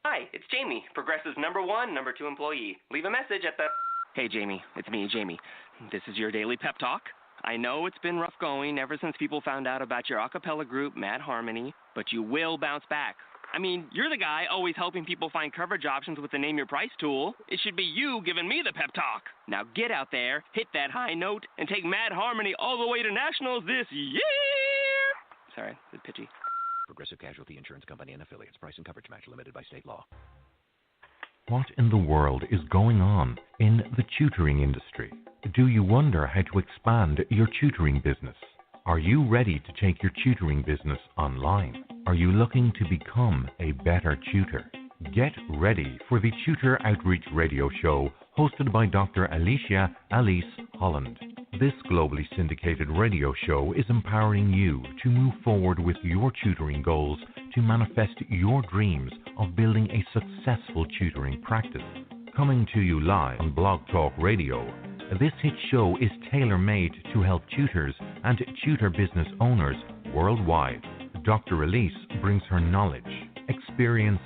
Hi, it's Jamie, Progressive's number 2 employee. Leave a message at the... Hey, Jamie. It's me, Jamie. This is your daily pep talk. I know it's been rough going ever since people found out about your a cappella group, Mad Harmony, but you will bounce back. I mean, you're the guy always helping people find coverage options with the Name Your Price tool. It should be you giving me the pep talk. Now get out there, hit that high note, and take Mad Harmony all the way to nationals this year! Sorry, it's pitchy. Progressive Casualty Insurance Company and Affiliates. Price and coverage match limited by state law. What in the world is going on in the tutoring industry? Do you wonder how to expand your tutoring business? Are you ready to take your tutoring business online? Are you looking to become a better tutor? Get ready for the Tutor Outreach Radio Show hosted by Dr. Alicia Alice Holland. This globally syndicated radio show is empowering you to move forward with your tutoring goals to manifest your dreams of building a successful tutoring practice. Coming to you live on Blog Talk Radio, this hit show is tailor-made to help tutors and tutor business owners worldwide. Dr. Elise brings her knowledge, experience,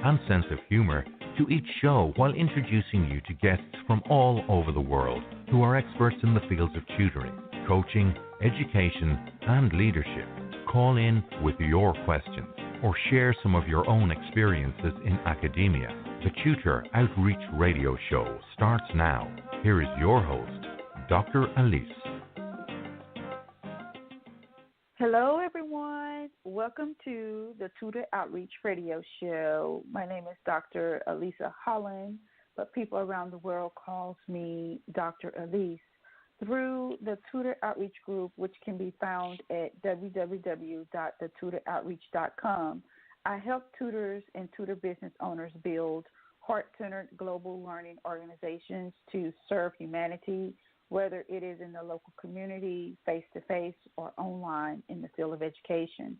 and sense of humor to each show while introducing you to guests from all over the world who are experts in the fields of tutoring, coaching, education, and leadership. Call in with your questions or share some of your own experiences in academia. The Tutor Outreach Radio Show starts now. Here is your host, Dr. Elise. Hello, everyone. Welcome to the Tutor Outreach Radio Show. My name is Dr. Elisa Holland, but people around the world calls me Dr. Elise. Through the Tutor Outreach Group, which can be found at www.thetutoroutreach.com, I help tutors and tutor business owners build heart-centered global learning organizations to serve humanity, whether it is in the local community, face-to-face, or online in the field of education.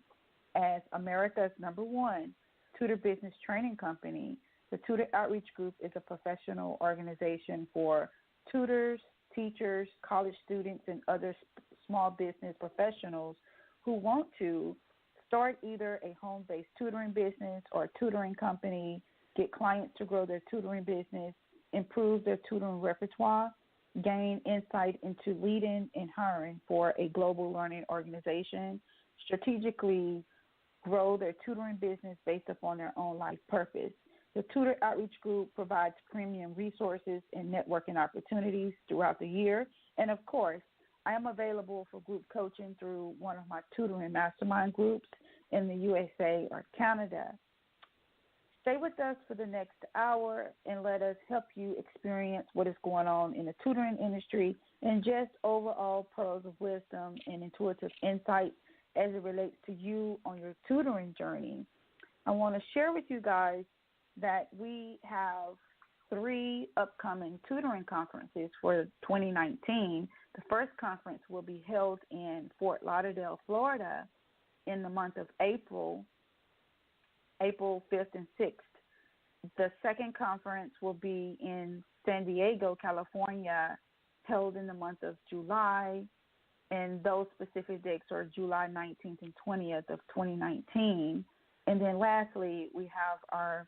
As America's #1 tutor business training company, the Tutor Outreach Group is a professional organization for tutors, teachers, college students, and other small business professionals who want to start either a home-based tutoring business or a tutoring company, get clients to grow their tutoring business, improve their tutoring repertoire, gain insight into leading and hiring for a global learning organization, strategically grow their tutoring business based upon their own life purpose. The Tutor Outreach Group provides premium resources and networking opportunities throughout the year. And, of course, I am available for group coaching through one of my tutoring mastermind groups in the USA or Canada. Stay with us for the next hour and let us help you experience what is going on in the tutoring industry and just overall pearls of wisdom and intuitive insight as it relates to you on your tutoring journey. I want to share with you guys that we have 3 upcoming tutoring conferences for 2019. The first conference will be held in Fort Lauderdale, Florida in the month of April 5th and 6th. The second conference will be in San Diego, California, held in the month of July, and those specific dates are July 19th and 20th of 2019. And then lastly, we have our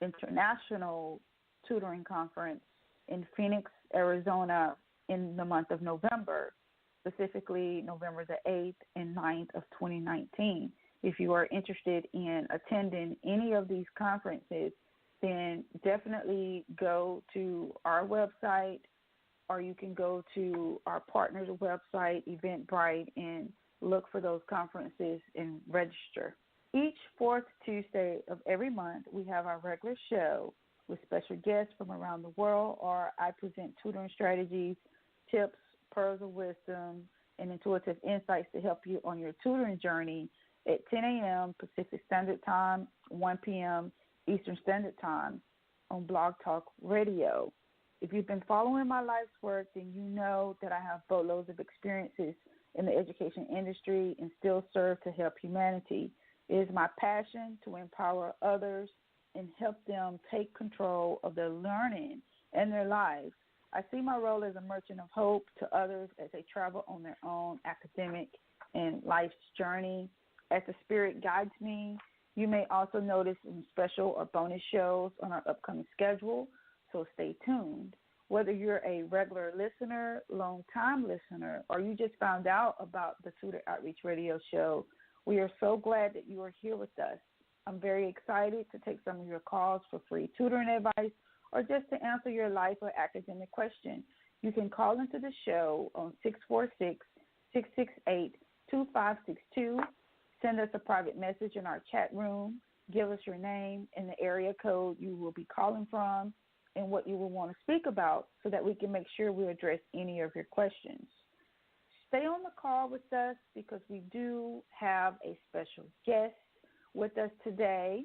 international tutoring conference in Phoenix, Arizona in the month of November, specifically November the 8th and 9th of 2019. If you are interested in attending any of these conferences, then definitely go to our website, or you can go to our partner's website, Eventbrite, and look for those conferences and register. Each fourth Tuesday of every month, we have our regular show with special guests from around the world, or I present tutoring strategies, tips, pearls of wisdom, and intuitive insights to help you on your tutoring journey at 10 a.m. Pacific Standard Time, 1 p.m. Eastern Standard Time on Blog Talk Radio. If you've been following my life's work, then you know that I have boatloads of experiences in the education industry and still serve to help humanity. It is my passion to empower others and help them take control of their learning and their lives. I see my role as a merchant of hope to others as they travel on their own academic and life's journey. As the Spirit guides me You may also notice some special or bonus shows on our upcoming schedule, so stay tuned. Whether you're a regular listener, long-time listener, or you just found out about the Tutor Outreach Radio Show, we are so glad that you are here with us. I'm very excited to take some of your calls for free tutoring advice or just to answer your life or academic question. You can call into the show on 646-668-2562. Send us a private message in our chat room. Give us your name and the area code you will be calling from and what you will want to speak about so that we can make sure we address any of your questions. Stay on the call with us because we do have a special guest with us today.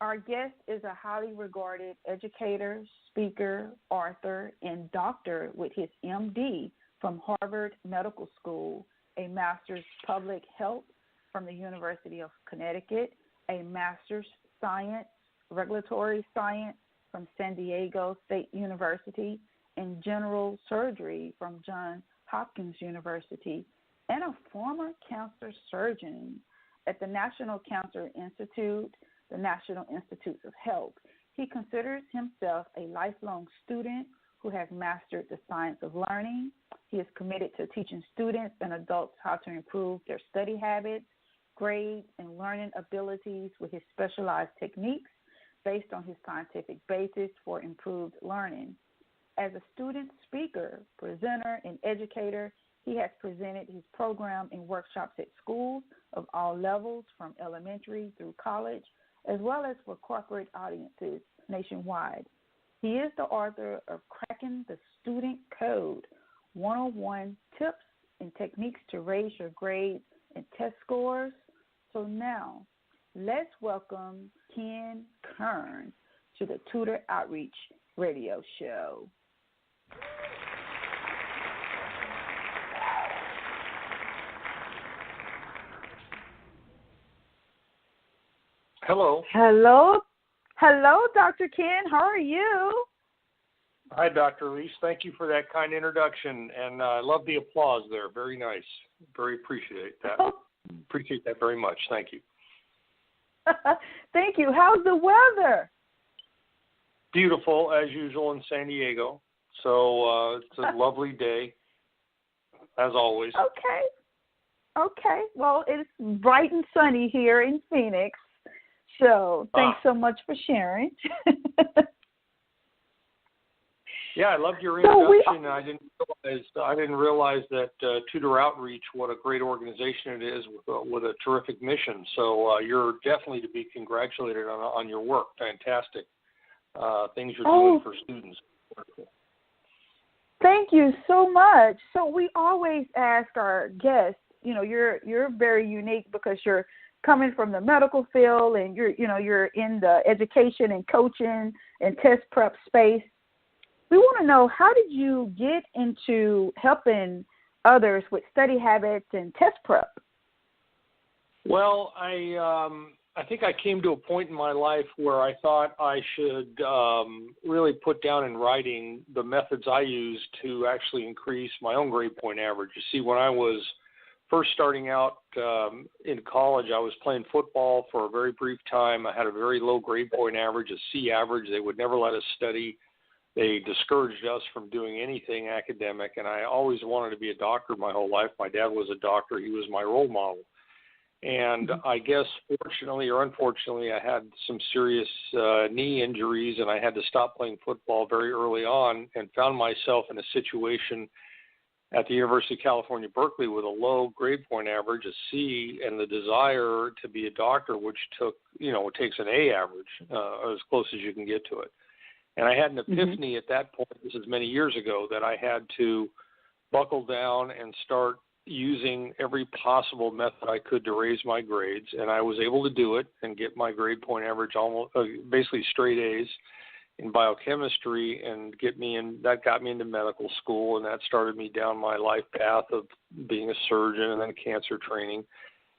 Our guest is a highly regarded educator, speaker, author, and doctor with his MD from Harvard Medical School, a master's public health from the University of Connecticut, a master's science, regulatory science from San Diego State University, and general surgery from Johns Hopkins University, and a former cancer surgeon at the National Cancer Institute, the National Institutes of Health. He considers himself a lifelong student who has mastered the science of learning. He is committed to teaching students and adults how to improve their study habits, grades, and learning abilities with his specialized techniques based on his scientific basis for improved learning. As a student speaker, presenter, and educator, he has presented his program in workshops at schools of all levels, from elementary through college, as well as for corporate audiences nationwide. He is the author of Cracking the Student Code, 101 Tips and Techniques to Raise Your Grades and Test Scores. So now, let's welcome Kern to the Tutor Outreach Radio Show. Hello. Hello, Dr. Kern. How are you? Hi, Dr. Reese. Thank you for that kind introduction, and I love the applause there. Very nice. Very appreciate that. Appreciate that very much. Thank you. Thank you. How's the weather? Beautiful, as usual, in San Diego. So it's a lovely day, as always. Okay. Well, it's bright and sunny here in Phoenix. So thanks so much for sharing. Yeah, I loved your introduction. I didn't realize that Tutor Outreach, what a great organization it is with a terrific mission. So you're definitely to be congratulated on your work. Fantastic things you're doing for students. Thank you so much. So we always ask our guests, you're very unique because you're coming from the medical field and you're in the education and coaching and test prep space. We want to know, how did you get into helping others with study habits and test prep? Well, I think I came to a point in my life where I thought I should really put down in writing the methods I used to actually increase my own grade point average. You see, when I was first starting out in college, I was playing football for a very brief time. I had a very low grade point average, a C average. They would never let us study. They discouraged us from doing anything academic, and I always wanted to be a doctor my whole life. My dad was a doctor. He was my role model. And I guess fortunately or unfortunately, I had some serious knee injuries, and I had to stop playing football very early on and found myself in a situation at the University of California, Berkeley, with a low grade point average, a C, and the desire to be a doctor, which it takes an A average, as close as you can get to it. And I had an epiphany at that point, this is many years ago, that I had to buckle down and start using every possible method I could to raise my grades. And I was able to do it and get my grade point average almost basically straight A's in biochemistry, and that got me into medical school, and that started me down my life path of being a surgeon and then cancer training.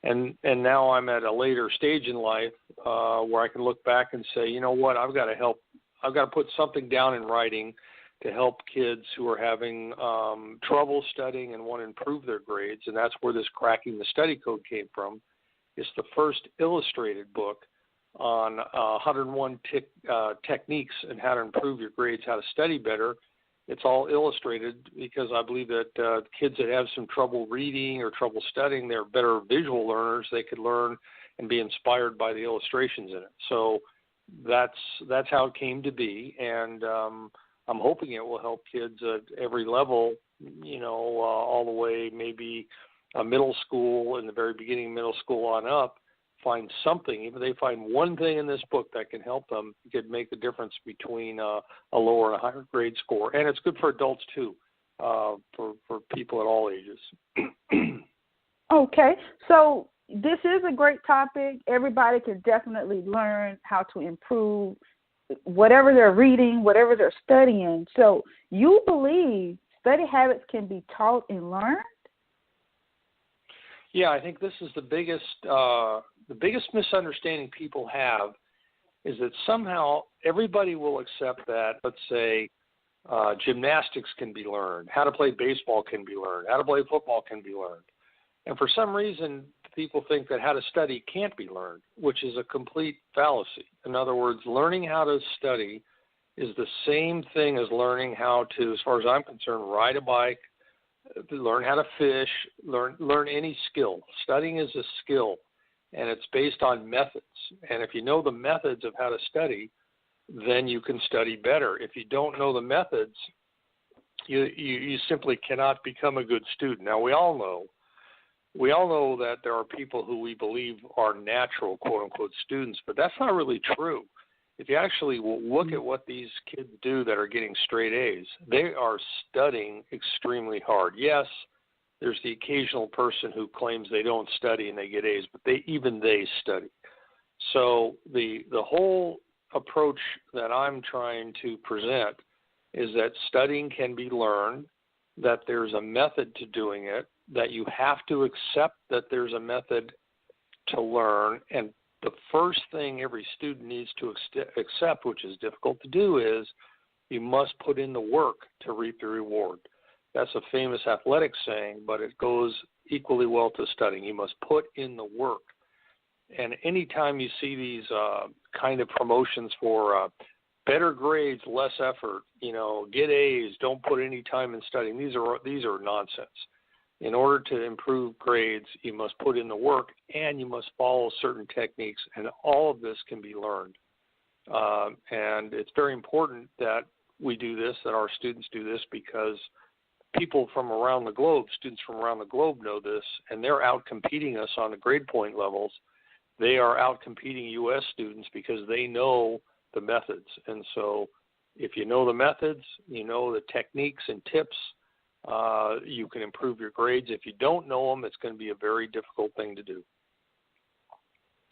And now I'm at a later stage in life where I can look back and say, you know what, I've got to put something down in writing to help kids who are having trouble studying and want to improve their grades, and that's where this Cracking the Study Code came from. It's the first illustrated book on 101 techniques and how to improve your grades, how to study better. It's all illustrated because I believe that kids that have some trouble reading or trouble studying, they're better visual learners. They could learn and be inspired by the illustrations in it. So that's how it came to be, and I'm hoping it will help kids at every level, all the way maybe middle school, in the very beginning of middle school on up, find something. Even if they find one thing in this book that can help them, it could make the difference between a lower and a higher grade score. And it's good for adults too, for people at all ages. Okay, so this is a great topic. Everybody can definitely learn how to improve whatever they're reading, whatever they're studying. So you believe study habits can be taught and learned? Yeah, I think this is the biggest misunderstanding people have is that somehow everybody will accept that, let's say, gymnastics can be learned, how to play baseball can be learned, how to play football can be learned. And for some reason, people think that how to study can't be learned, which is a complete fallacy. In other words, learning how to study is the same thing as learning how to, as far as I'm concerned, ride a bike, learn how to fish, learn any skill. Studying is a skill, and it's based on methods. And if you know the methods of how to study, then you can study better. If you don't know the methods, you simply cannot become a good student. Now, we all know that there are people who we believe are natural, quote-unquote, students, but that's not really true. If you actually look at what these kids do that are getting straight A's, they are studying extremely hard. Yes, there's the occasional person who claims they don't study and they get A's, but even they study. So the whole approach that I'm trying to present is that studying can be learned, that there's a method to doing it, that you have to accept that there's a method to learn, and the first thing every student needs to accept, which is difficult to do, is you must put in the work to reap the reward. That's a famous athletic saying, but it goes equally well to studying. You must put in the work. And anytime you see these kind of promotions for better grades, less effort, get A's, don't put any time in studying, these are nonsense. In order to improve grades, you must put in the work and you must follow certain techniques, and all of this can be learned. And it's very important that we do this, that our students do this, because people from around the globe, students from around the globe know this, and they're out competing us on the grade point levels. They are out competing U.S. students because they know the methods. And so if you know the methods, you know the techniques and tips, you can improve your grades. If you don't know them, it's going to be a very difficult thing to do.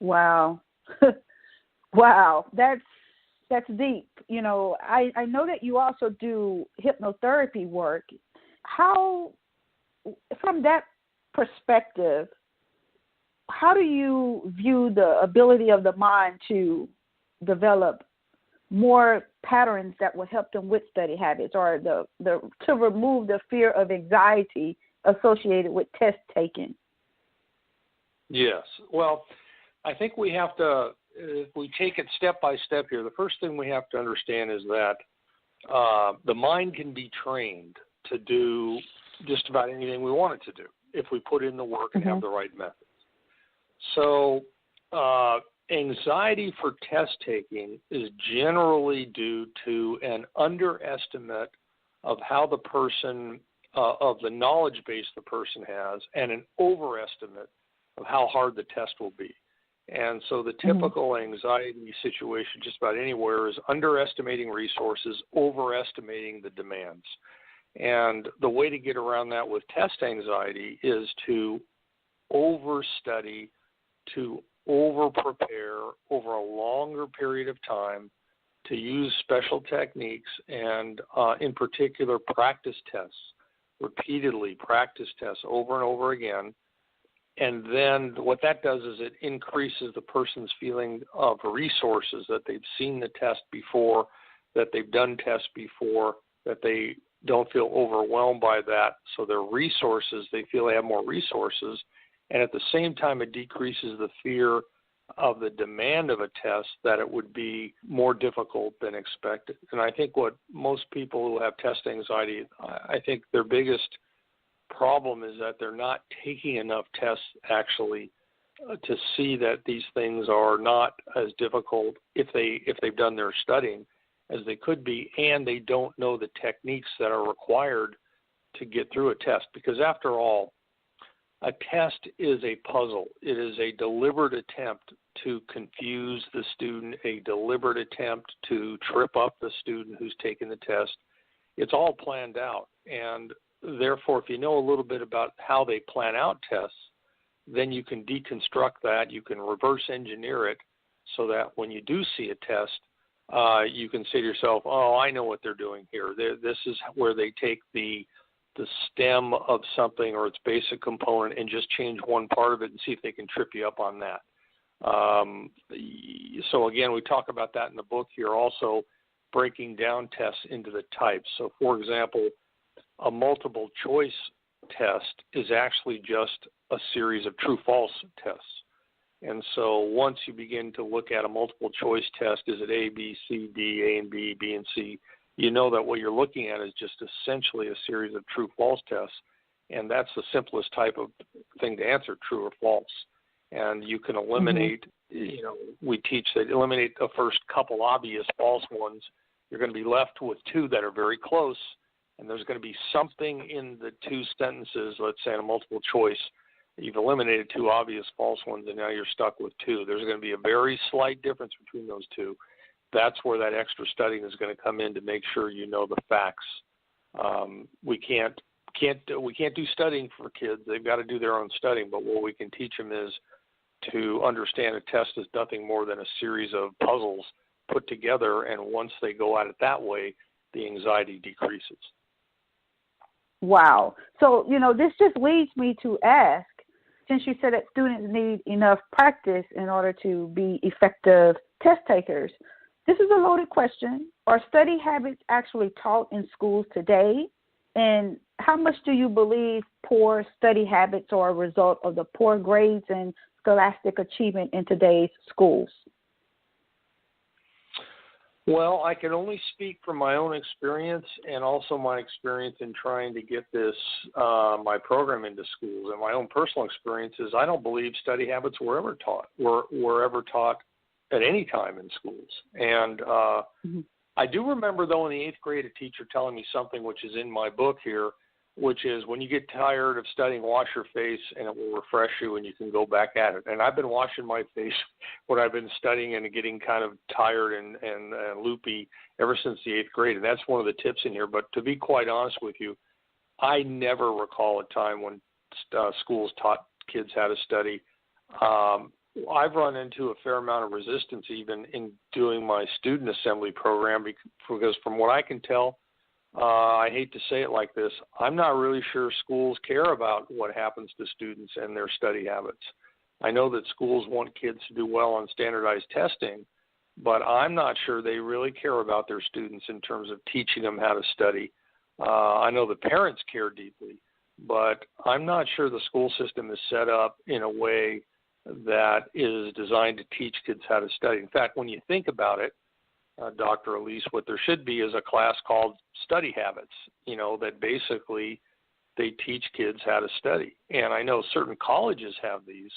Wow. Wow. That's deep. I know that you also do hypnotherapy work. How, from that perspective, how do you view the ability of the mind to develop more patterns that will help them with study habits, or to remove the fear of anxiety associated with test taking? Yes. Well, I think we have to, if we take it step by step here, the first thing we have to understand is that the mind can be trained to do just about anything we want it to do if we put in the work and have the right methods. So anxiety for test taking is generally due to an underestimate of how the person, of the knowledge base the person has, and an overestimate of how hard the test will be. And so the typical anxiety situation just about anywhere is underestimating resources, overestimating the demands. And the way to get around that with test anxiety is to overstudy, to over-prepare over a longer period of time, to use special techniques, and in particular practice tests, repeatedly practice tests over and over again. And then what that does is it increases the person's feeling of resources, that they've seen the test before, that they've done tests before, that they don't feel overwhelmed by that. So their resources, they feel they have more resources. And at the same time, it decreases the fear of the demand of a test that it would be more difficult than expected. And I think what most people who have test anxiety, I think their biggest problem is that they're not taking enough tests actually to see that these things are not as difficult if they've done their studying as they could be, and they don't know the techniques that are required to get through a test. Because after all, a test is a puzzle. It is a deliberate attempt to confuse the student, a deliberate attempt to trip up the student who's taking the test. It's all planned out. And therefore, if you know a little bit about how they plan out tests, then you can deconstruct that. You can reverse engineer it so that when you do see a test, you can say to yourself, oh, I know what they're doing here. This is where they take the stem of something or its basic component and just change one part of it and see if they can trip you up on that. So again, we talk about that in the book here, also breaking down tests into the types. So for example, a multiple choice test is actually just a series of true-false tests. And so once you begin to look at a multiple choice test, is it A, B, C, D, A and B, B and C, you know that what you're looking at is just essentially a series of true-false tests. And that's the simplest type of thing to answer, true or false. And you can eliminate, we teach that eliminate the first couple obvious false ones. You're going to be left with two that are very close, and there's going to be something in the two sentences, let's say in a multiple choice. You've eliminated two obvious false ones, and now you're stuck with two. There's going to be a very slight difference between those two. That's where that extra studying is going to come in to make sure you know the facts. We can't do studying for kids. They've got to do their own studying, but what we can teach them is to understand a test is nothing more than a series of puzzles put together, and once they go at it that way, the anxiety decreases. Wow. So, this just leads me to ask, since you said that students need enough practice in order to be effective test takers, this is a loaded question. Are study habits actually taught in schools today? And how much do you believe poor study habits are a result of the poor grades and scholastic achievement in today's schools? Well, I can only speak from my own experience and also my experience in trying to get this, my program into schools. And my own personal experience is I don't believe study habits were ever taught at any time in schools. And I do remember, though, in the 8th grade, a teacher telling me something which is in my book here, which is when you get tired of studying, wash your face and it will refresh you and you can go back at it. And I've been washing my face when I've been studying and getting kind of tired and loopy ever since the 8th grade. And that's one of the tips in here. But to be quite honest with you, I never recall a time when schools taught kids how to study. I've run into a fair amount of resistance even in doing my student assembly program because from what I can tell, I hate to say it like this, I'm not really sure schools care about what happens to students and their study habits. I know that schools want kids to do well on standardized testing, but I'm not sure they really care about their students in terms of teaching them how to study. I know the parents care deeply, but I'm not sure the school system is set up in a way that is designed to teach kids how to study. In fact, when you think about it, Dr. Elise, what there should be is a class called Study Habits, that basically they teach kids how to study. And I know certain colleges have these,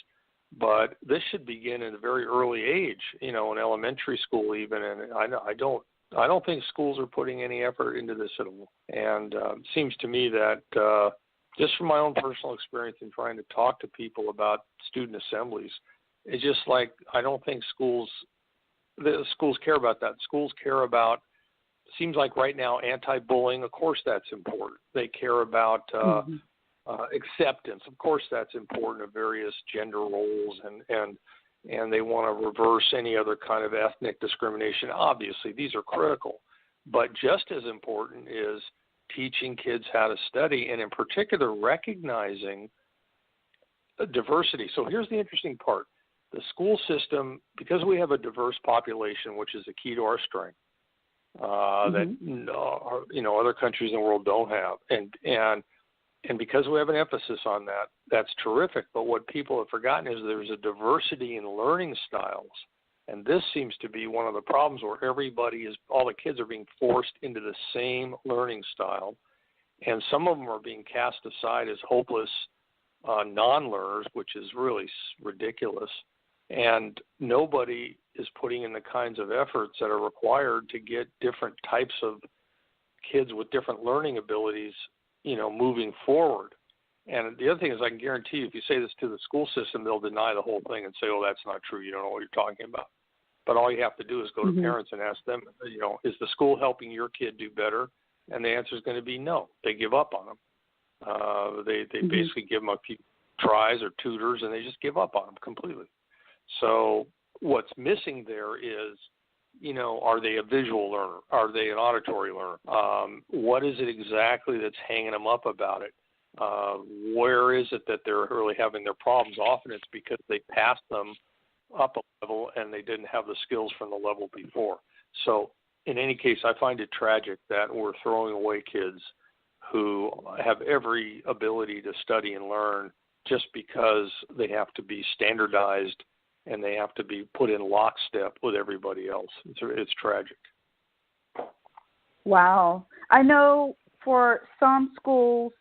but this should begin at a very early age, in elementary school even. And I don't think schools are putting any effort into this at all. And it seems to me that just from my own personal experience in trying to talk to people about student assemblies, it's just like I don't think schools care about that. Schools care about, seems like right now, anti-bullying. Of course that's important. They care about acceptance. Of course that's important of various gender roles, and they want to reverse any other kind of ethnic discrimination. Obviously, these are critical. But just as important is teaching kids how to study, and in particular recognizing diversity. So here's the interesting part. The school system, because we have a diverse population, which is a key to our strength, that other countries in the world don't have, and And because we have an emphasis on that, that's terrific. But what people have forgotten is there's a diversity in learning styles. And this seems to be one of the problems where all the kids are being forced into the same learning style. And some of them are being cast aside as hopeless non-learners, which is really ridiculous. And nobody is putting in the kinds of efforts that are required to get different types of kids with different learning abilities, moving forward. And the other thing is, I can guarantee you, if you say this to the school system, they'll deny the whole thing and say, oh, that's not true. You don't know what you're talking about. But all you have to do is go to parents and ask them, is the school helping your kid do better? And the answer is going to be no. They give up on them. They basically give them a few tries or tutors, and they just give up on them completely. So what's missing there is, are they a visual learner? Are they an auditory learner? What is it exactly that's hanging them up about it? Where is it that they're really having their problems? Often it's because they passed them up a level and they didn't have the skills from the level before. So in any case, I find it tragic that we're throwing away kids who have every ability to study and learn just because they have to be standardized and they have to be put in lockstep with everybody else. It's tragic. Wow. I know for some schools,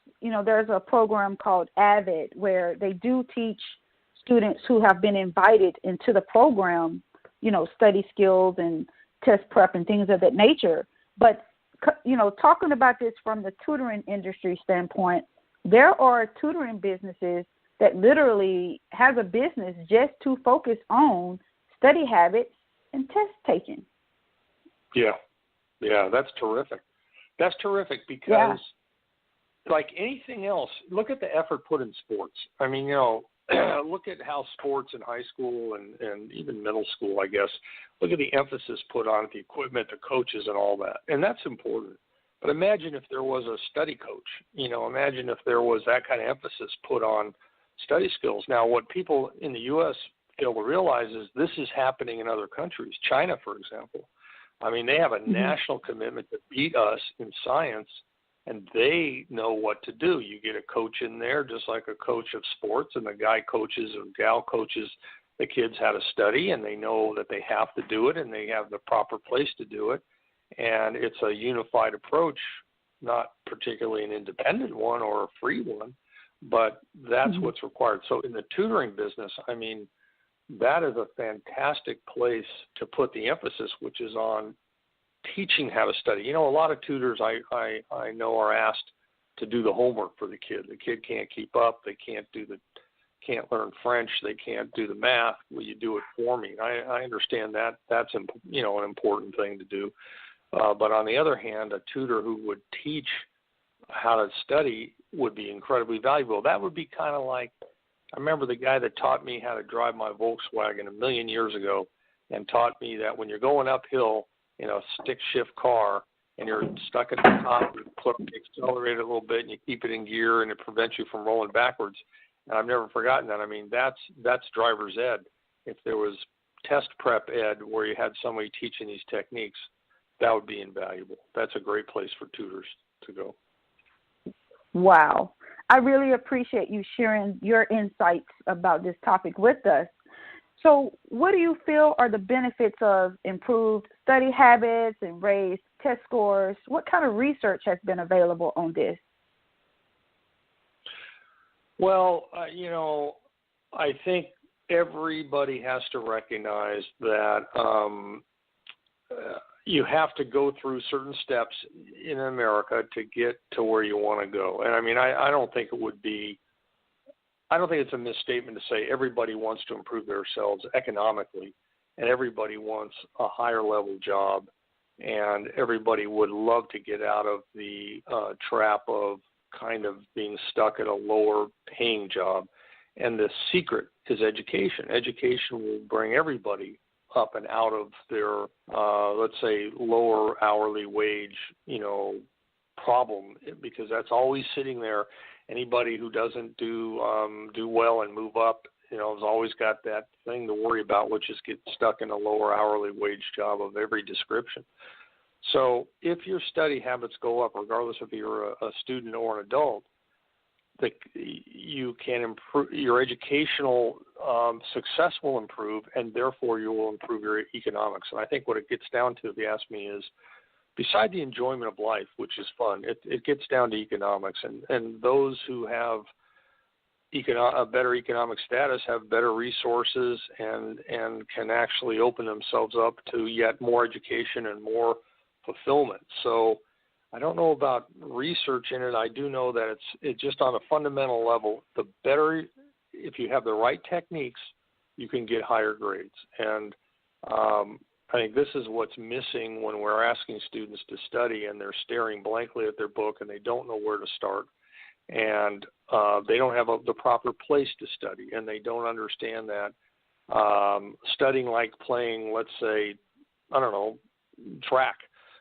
there's a program called AVID where they do teach students who have been invited into the program, study skills and test prep and things of that nature. But, talking about this from the tutoring industry standpoint, there are tutoring businesses that literally has a business just to focus on study habits and test taking. Yeah, that's terrific. That's terrific because, like anything else, look at the effort put in sports. I mean, look at how sports in high school and even middle school, I guess, look at the emphasis put on the equipment, the coaches, and all that. And that's important. But imagine if there was a study coach. Imagine if there was that kind of emphasis put on study skills. Now, what people in the U.S. fail to realize is this is happening in other countries. China, for example. I mean, they have a national commitment to beat us in science, and they know what to do. You get a coach in there, just like a coach of sports, and the guy coaches or gal coaches the kids how to study, and they know that they have to do it, and they have the proper place to do it. And it's a unified approach, not particularly an independent one or a free one, but that's what's required. So in the tutoring business, I mean, that is a fantastic place to put the emphasis, which is on teaching how to study. A lot of tutors I know are asked to do the homework for the kid. The kid can't keep up. They can't learn French. They can't do the math. Will you do it for me? I understand that. That's an important thing to do. But on the other hand, a tutor who would teach how to study would be incredibly valuable. That would be kind of like, I remember the guy that taught me how to drive my Volkswagen a million years ago and taught me that when you're going uphill in a stick shift car and you're stuck at the top, you put the accelerator a little bit and you keep it in gear and it prevents you from rolling backwards. And I've never forgotten that. I mean, that's driver's ed. If there was test prep ed where you had somebody teaching these techniques, that would be invaluable. That's a great place for tutors to go. Wow. I really appreciate you sharing your insights about this topic with us. So what do you feel are the benefits of improved study habits and raised test scores? What kind of research has been available on this? Well, I think everybody has to recognize that you have to go through certain steps in America to get to where you want to go. And I mean, I don't think it's a misstatement to say everybody wants to improve themselves economically, and everybody wants a higher level job, and everybody would love to get out of the trap of kind of being stuck at a lower paying job. And the secret is education. Education will bring everybody up and out of their, let's say, lower hourly wage, problem, because that's always sitting there. Anybody who doesn't do well and move up, has always got that thing to worry about, which is get stuck in a lower hourly wage job of every description. So if your study habits go up, regardless if you're a student or an adult, you can improve your educational success will improve, and therefore you will improve your economics. And I think what it gets down to, if you ask me, is beside the enjoyment of life, which is fun, it gets down to economics. And those who have a better economic status have better resources and can actually open themselves up to yet more education and more fulfillment. So I don't know about research in it. I do know that it's just on a fundamental level, the better, if you have the right techniques, you can get higher grades. And I think this is what's missing when we're asking students to study and they're staring blankly at their book and they don't know where to start. And they don't have the proper place to study, and they don't understand that studying like playing, let's say, I don't know,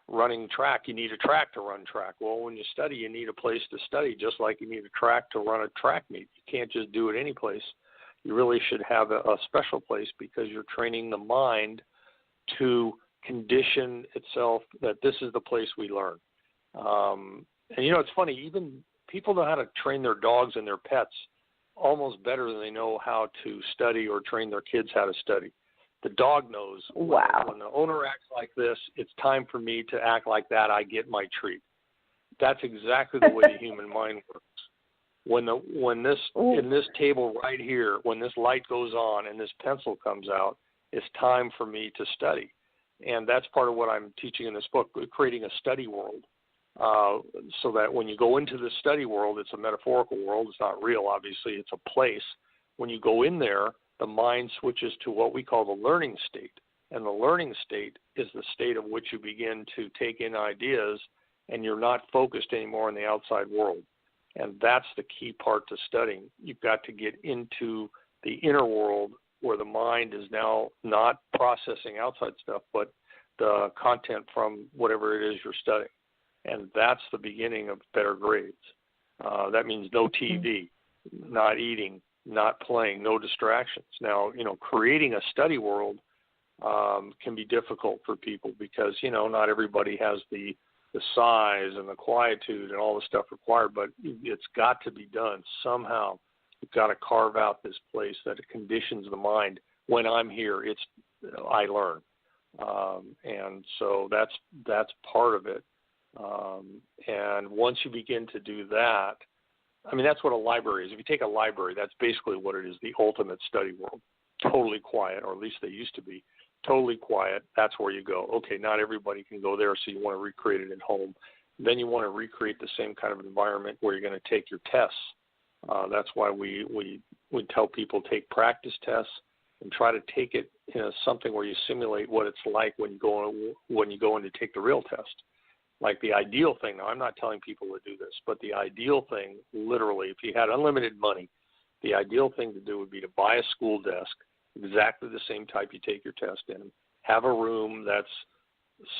running track, you need a track to run track. Well, when you study, you need a place to study, just like you need a track to run a track meet. You can't just do it any place. You really should have a special place because you're training the mind to condition itself that this is the place we learn. And, it's funny, even people know how to train their dogs and their pets almost better than they know how to study or train their kids how to study. The dog knows when the owner acts like this, it's time for me to act like that. I get my treat. That's exactly the way the human mind works. In this table right here, when this light goes on and this pencil comes out, it's time for me to study. And that's part of what I'm teaching in this book, creating a study world. So that when you go into the study world, it's a metaphorical world. It's not real, obviously. It's a place. When you go in there, the mind switches to what we call the learning state. And the learning state is the state of which you begin to take in ideas, and you're not focused anymore on the outside world. And that's the key part to studying. You've got to get into the inner world where the mind is now not processing outside stuff, but the content from whatever it is you're studying. And that's the beginning of better grades. That means no TV, not eating, not playing, no distractions. Now, creating a study world can be difficult for people because, not everybody has the size and the quietude and all the stuff required, but it's got to be done somehow. You've got to carve out this place that it conditions the mind. When I'm here, I learn. And so that's part of it. And once you begin to do that, that's what a library is. If you take a library, that's basically what it is, the ultimate study world. Totally quiet, or at least they used to be. Totally quiet, that's where you go. Okay, not everybody can go there, so you want to recreate it at home. Then you want to recreate the same kind of environment where you're going to take your tests. That's why we tell people take practice tests and try to take it something where you simulate what it's like when you go in to take the real test. Like the ideal thing, now I'm not telling people to do this, but the ideal thing, literally, if you had unlimited money, the ideal thing to do would be to buy a school desk, exactly the same type you take your test in, have a room that's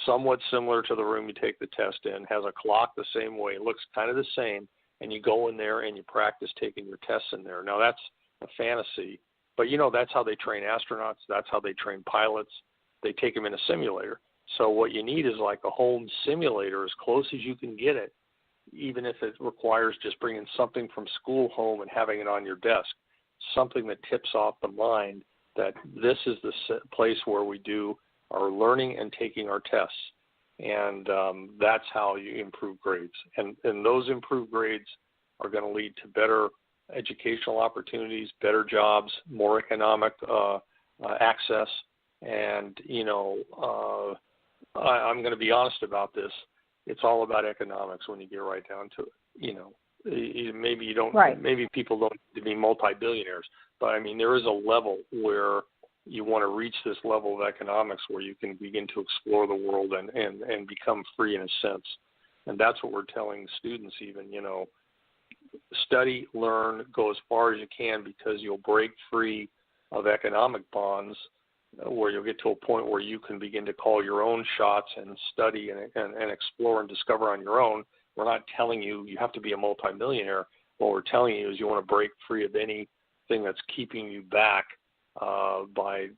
somewhat similar to the room you take the test in, has a clock the same way, it looks kind of the same, and you go in there and you practice taking your tests in there. Now that's a fantasy, but that's how they train astronauts, that's how they train pilots. They take them in a simulator. So what you need is like a home simulator as close as you can get it, even if it requires just bringing something from school home and having it on your desk, something that tips off the mind that this is the place where we do our learning and taking our tests. And that's how you improve grades. And those improved grades are going to lead to better educational opportunities, better jobs, more economic access. And, I'm going to be honest about this. It's all about economics when you get right down to it. Maybe you don't. Right. Maybe people don't need to be multi-billionaires, but there is a level where you want to reach this level of economics where you can begin to explore the world and become free in a sense. And that's what we're telling students. Even study, learn, go as far as you can because you'll break free of economic bonds, where you'll get to a point where you can begin to call your own shots and study and explore and discover on your own. We're not telling you have to be a multimillionaire. What we're telling you is you want to break free of anything that's keeping you back by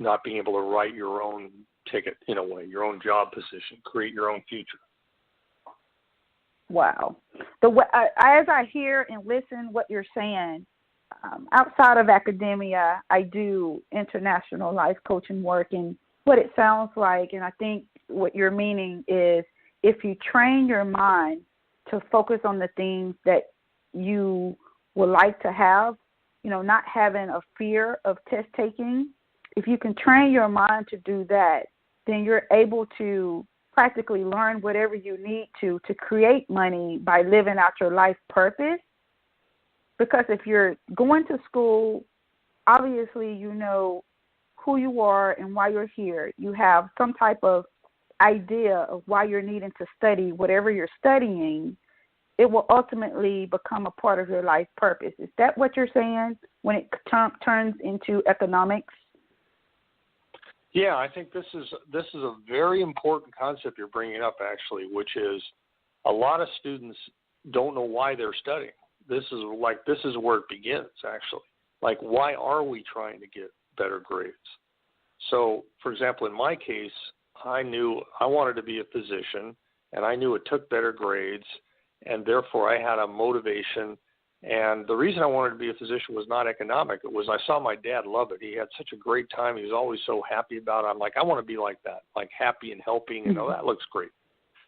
not being able to write your own ticket, in a way, your own job position, create your own future. Wow. As I hear and listen what you're saying, outside of academia, I do international life coaching work, and what it sounds like, and I think what you're meaning is if you train your mind to focus on the things that you would like to have, not having a fear of test taking, if you can train your mind to do that, then you're able to practically learn whatever you need to create money by living out your life purpose. Because if you're going to school, obviously you know who you are and why you're here. You have some type of idea of why you're needing to study whatever you're studying. It will ultimately become a part of your life purpose. Is that what you're saying when it turns into economics? Yeah, I think this is a very important concept you're bringing up, actually, which is a lot of students don't know why they're studying. This is where it begins, actually. Like, why are we trying to get better grades? So, for example, in my case, I knew I wanted to be a physician, and I knew it took better grades, and therefore I had a motivation. And the reason I wanted to be a physician was not economic. It was I saw my dad love it. He had such a great time. He was always so happy about it. I'm like, I want to be like that, like happy and helping. And that looks great.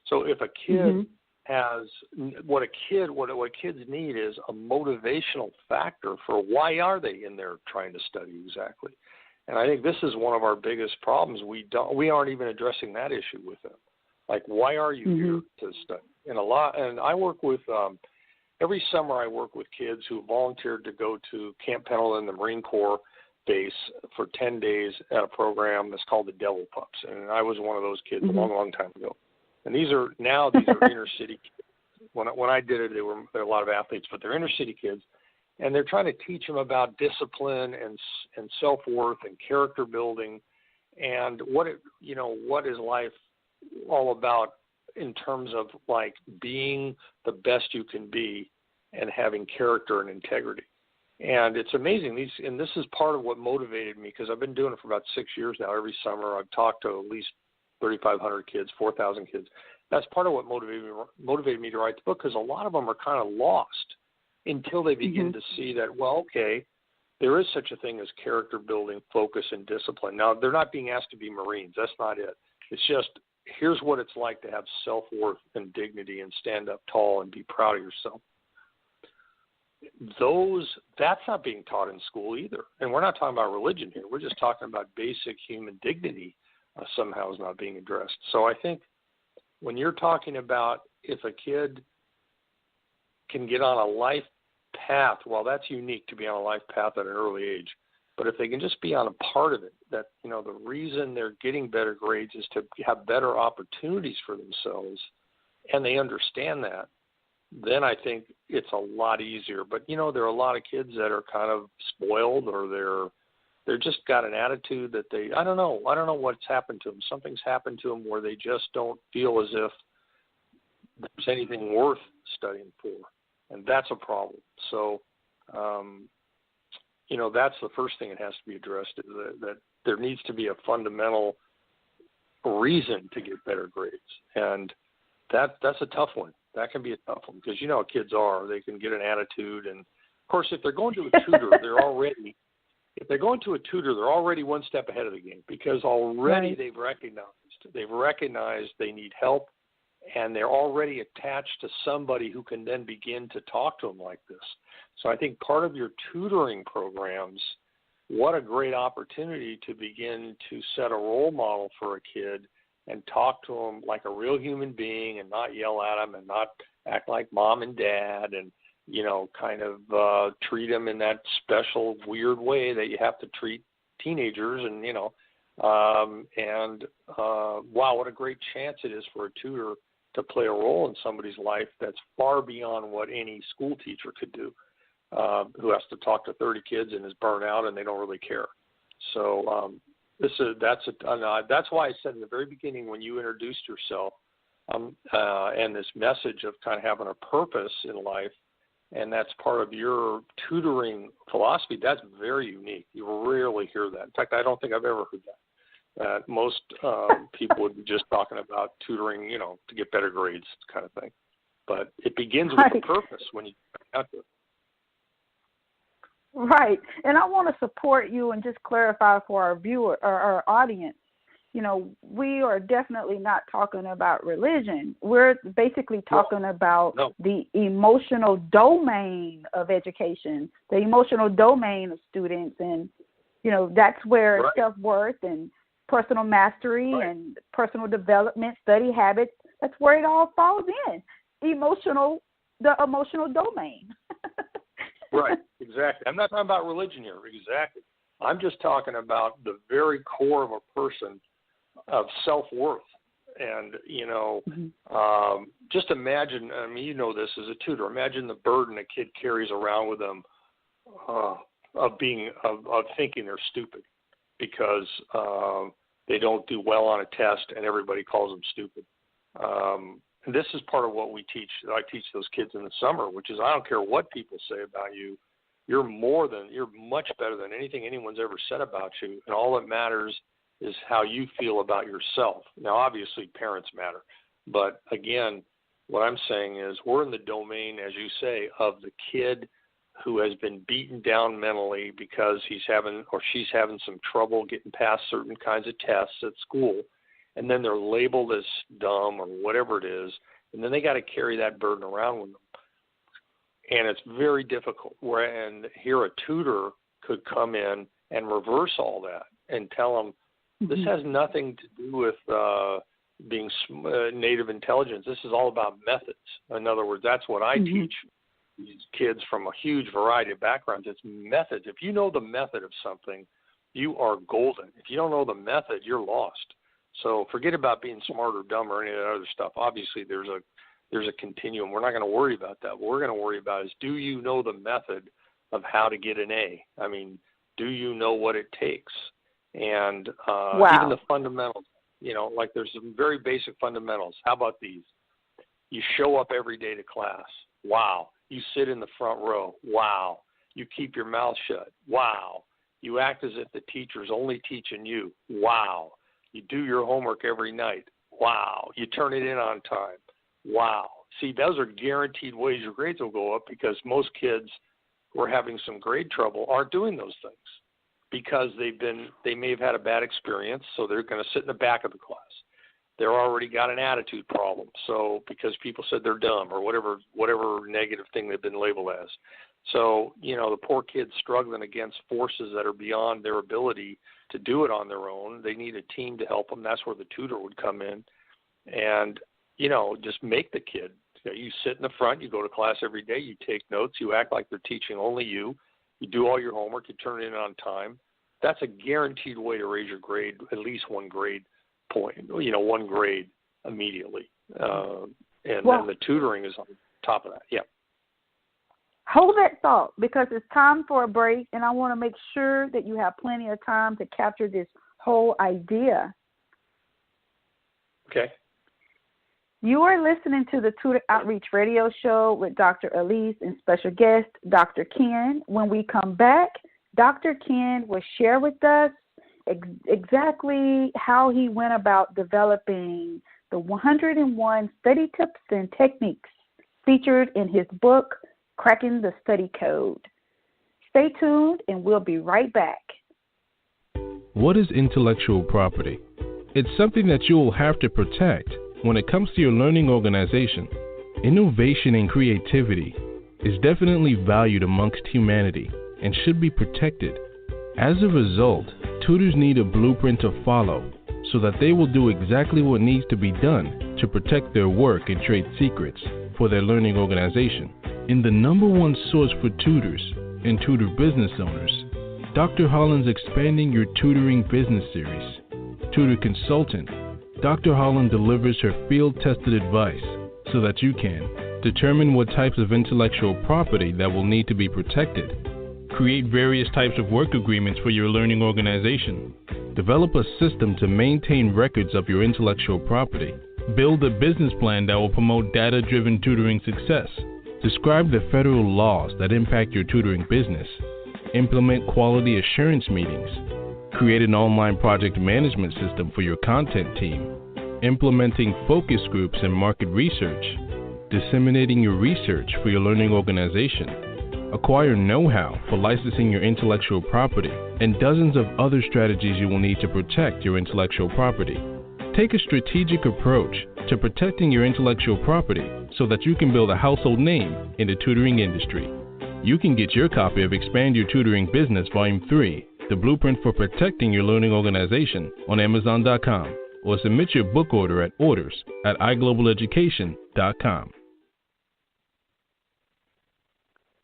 So if a kid has what kids need is a motivational factor for why are they in there trying to study exactly. And I think this is one of our biggest problems. We aren't even addressing that issue with them. Like, why are you here to study? And I work with every summer I work with kids who volunteered to go to Camp Pendleton, the Marine Corps base, for 10 days at a program that's called the Devil Pups. And I was one of those kids a long, long time ago. And these are inner city kids. When I did it, there were a lot of athletes, but they're inner city kids. And they're trying to teach them about discipline and self-worth and character building and what is life all about in terms of like being the best you can be and having character and integrity. And it's amazing. This is part of what motivated me, because I've been doing it for about 6 years now. Every summer I've talked to at least 3,500 kids, 4,000 kids. That's part of what motivated me to write the book, because a lot of them are kind of lost until they begin to see that, well, okay, there is such a thing as character building, focus, and discipline. Now, they're not being asked to be Marines. That's not it. It's just, here's what it's like to have self-worth and dignity and stand up tall and be proud of yourself. That's not being taught in school either. And we're not talking about religion here. We're just talking about basic human dignity somehow is not being addressed. So I think when you're talking about if a kid can get on a life path, well, that's unique to be on a life path at an early age. But if they can just be on a part of it, that, the reason they're getting better grades is to have better opportunities for themselves, and they understand that, then I think it's a lot easier. But, there are a lot of kids that are kind of spoiled, or they're just got an attitude that I don't know what's happened to them. Something's happened to them where they just don't feel as if there's anything worth studying for. And that's a problem. So, that's the first thing that has to be addressed, is that there needs to be a fundamental reason to get better grades. And that's a tough one. That can be a tough one, because how kids are. They can get an attitude. And, of course, if they're going to a tutor, they're already one step ahead of the game, because already they've recognized they need help, and they're already attached to somebody who can then begin to talk to them like this. So I think part of your tutoring programs, what a great opportunity to begin to set a role model for a kid and talk to them like a real human being, and not yell at them, and not act like mom and dad, and kind of treat them in that special weird way that you have to treat teenagers. And wow, what a great chance it is for a tutor to play a role in somebody's life that's far beyond what any school teacher could do, who has to talk to 30 kids and is burnt out and they don't really care. So that's why I said in the very beginning, when you introduced yourself, and this message of kind of having a purpose in life, and that's part of your tutoring philosophy, that's very unique. You rarely hear that. In fact, I don't think I've ever heard that. Most people would be just talking about tutoring, to get better grades kind of thing. But it begins Right. with a purpose when you out to it. Right. And I want to support you and just clarify for our viewer or our audience. You know, we are definitely not talking about religion. We're basically talking about the emotional domain of education, the emotional domain of students. And, you know, that's where self-worth and personal mastery and personal development, study habits, that's where it all falls in. The emotional domain. Right, exactly. I'm not talking about religion here, exactly. I'm just talking about the very core of a person of self-worth. And, you know, just imagine, I mean, you know this as a tutor, imagine the burden a kid carries around with them of thinking they're stupid because they don't do well on a test and everybody calls them stupid. And this is part of what we teach. I teach those kids in the summer, which is I don't care what people say about you. You're much better than anything anyone's ever said about you. And all that matters is how you feel about yourself. Now, obviously, parents matter. But again, what I'm saying is we're in the domain, as you say, of the kid who has been beaten down mentally because he's having or she's having some trouble getting past certain kinds of tests at school. And then they're labeled as dumb or whatever it is, and then they got to carry that burden around with them. And it's very difficult. And here a tutor could come in and reverse all that and tell them, this has nothing to do with being native intelligence. This is all about methods. In other words, that's what I teach these kids from a huge variety of backgrounds. It's methods. If you know the method of something, you are golden. If you don't know the method, you're lost. So forget about being smart or dumb or any of that other stuff. Obviously, there's a continuum. We're not going to worry about that. What we're going to worry about is, do you know the method of how to get an A? I mean, do you know what it takes? And even the fundamentals, you know, like there's some very basic fundamentals. How about these? You show up every day to class. Wow. You sit in the front row. Wow. You keep your mouth shut. Wow. You act as if the teacher's only teaching you. Wow. You do your homework every night. Wow. You turn it in on time. Wow. See, those are guaranteed ways your grades will go up because most kids who are having some grade trouble aren't doing those things because they may have had a bad experience, so they're going to sit in the back of the class. They're already got an attitude problem, so because people said they're dumb or whatever negative thing they've been labeled as. So, you know, the poor kid's struggling against forces that are beyond their ability to do it on their own. They need a team to help them. That's where the tutor would come in and, you know, just make the kid. You sit in the front, you go to class every day, you take notes, you act like they're teaching only you, you do all your homework, you turn it in on time. That's a guaranteed way to raise your grade, at least one grade point, you know, one grade immediately. And then the tutoring is on top of that. Yeah. Hold that thought because it's time for a break, and I want to make sure that you have plenty of time to capture this whole idea. Okay. You are listening to the Tutor Outreach Radio Show with Dr. Elise and special guest, Dr. Kern. When we come back, Dr. Kern will share with us exactly how he went about developing the 101 study tips and techniques featured in his book, Cracking the Study Code. Stay tuned, and we'll be right back. What is intellectual property? It's something that you will have to protect when it comes to your learning organization. Innovation and creativity is definitely valued amongst humanity and should be protected. As a result, tutors need a blueprint to follow so that they will do exactly what needs to be done to protect their work and trade secrets for their learning organization. In the #1 source for tutors and tutor business owners, Dr. Holland's Expanding Your Tutoring Business Series. Tutor Consultant, Dr. Holland delivers her field-tested advice so that you can determine what types of intellectual property that will need to be protected, create various types of work agreements for your learning organization, develop a system to maintain records of your intellectual property, build a business plan that will promote data-driven tutoring success, describe the federal laws that impact your tutoring business, implement quality assurance meetings, create an online project management system for your content team, implementing focus groups and market research, disseminating your research for your learning organization, acquire know-how for licensing your intellectual property, and dozens of other strategies you will need to protect your intellectual property. Take a strategic approach to protecting your intellectual property so that you can build a household name in the tutoring industry. You can get your copy of Expand Your Tutoring Business Volume 3, The Blueprint for Protecting Your Learning Organization, on Amazon.com, or submit your book order at orders@iglobaleducation.com.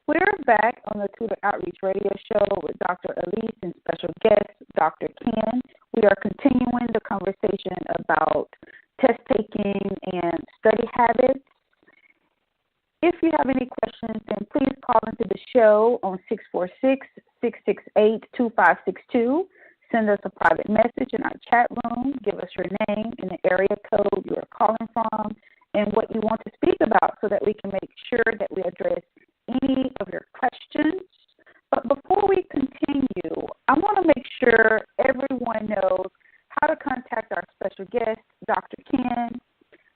We're back on the Tutor Outreach Radio Show with Dr. Elise and special guest, Dr. Ken. We are continuing the conversation about test-taking and study habits. If you have any questions, then please call into the show on 646-668-2562. Send us a private message in our chat room. Give us your name and the area code you are calling from and what you want to speak about so that we can make sure that we address any of your questions. But before we continue, I want to make sure everyone knows how to contact our special guest, Dr. Ken.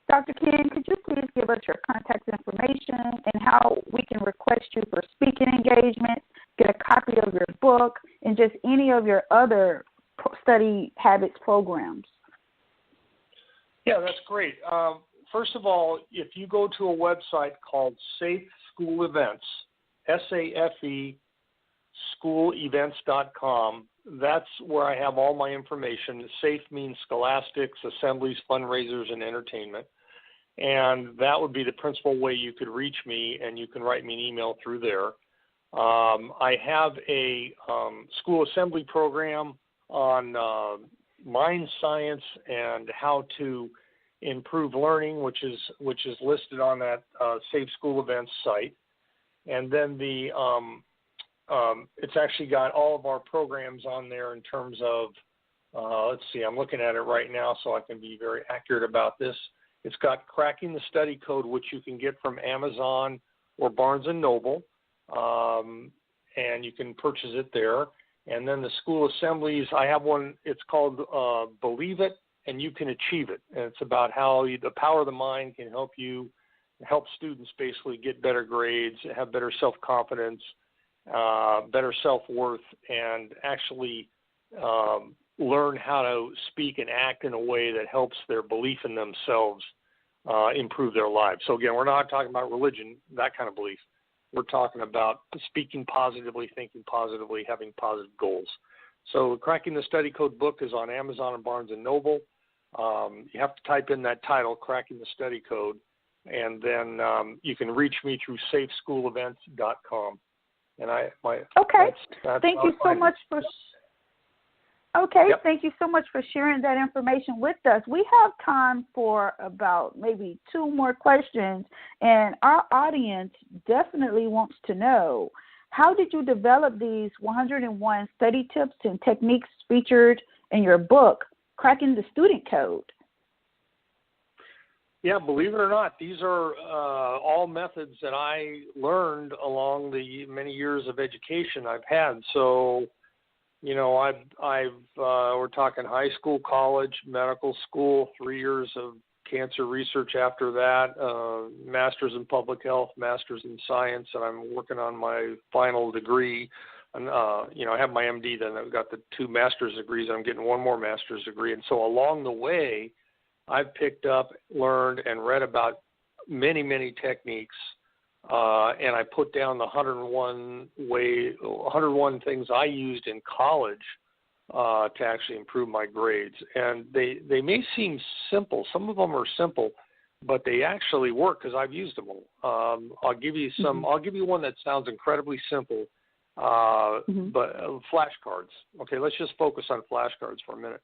Dr. Ken, could you please give us your contact information and how we can request you for speaking engagements, get a copy of your book, and just any of your other study habits programs? Yeah, that's great. First of all, if you go to a website called Safe School Events, SAFE schoolevents.com, that's where I have all my information. SAFE means scholastics, assemblies, fundraisers, and entertainment. And that would be the principal way you could reach me, and you can write me an email through there. I have a school assembly program on mind science and how to improve learning, which is listed on that Safe School Events site. And then it's actually got all of our programs on there in terms of, let's see, I'm looking at it right now so I can be very accurate about this. It's got Cracking the Study Code, which you can get from Amazon or Barnes & Noble, and you can purchase it there. And then the school assemblies, I have one, it's called Believe It and You Can Achieve It. And it's about how the power of the mind can help students basically get better grades, have better self-confidence, better self-worth, and actually learn how to speak and act in a way that helps their belief in themselves improve their lives. So again, we're not talking about religion, that kind of belief. We're talking about speaking positively, thinking positively, having positive goals. So Cracking the Study Code book is on Amazon and Barnes & Noble. You have to type in that title, Cracking the Study Code, and then you can reach me through safeschoolevents.com. And Thank you so much for. Okay, Yep. Thank you so much for sharing that information with us. We have time for about maybe 2 more questions, and our audience definitely wants to know, how did you develop these 101 study tips and techniques featured in your book, Cracking the Student Code? Yeah, believe it or not, these are all methods that I learned along the many years of education I've had. So, we're talking high school, college, medical school, 3 years of cancer research after that, master's in public health, master's in science, and I'm working on my final degree. And, I have my MD, then I've got the 2 master's degrees, and I'm getting 1 more master's degree. And so along the way, I've picked up, learned, and read about many, many techniques, and I put down the 101 things I used in college to actually improve my grades. And they may seem simple. Some of them are simple, but they actually work because I've used them all. I'll give you some. Mm-hmm. I'll give you one that sounds incredibly simple, but flashcards. Okay, let's just focus on flashcards for a minute.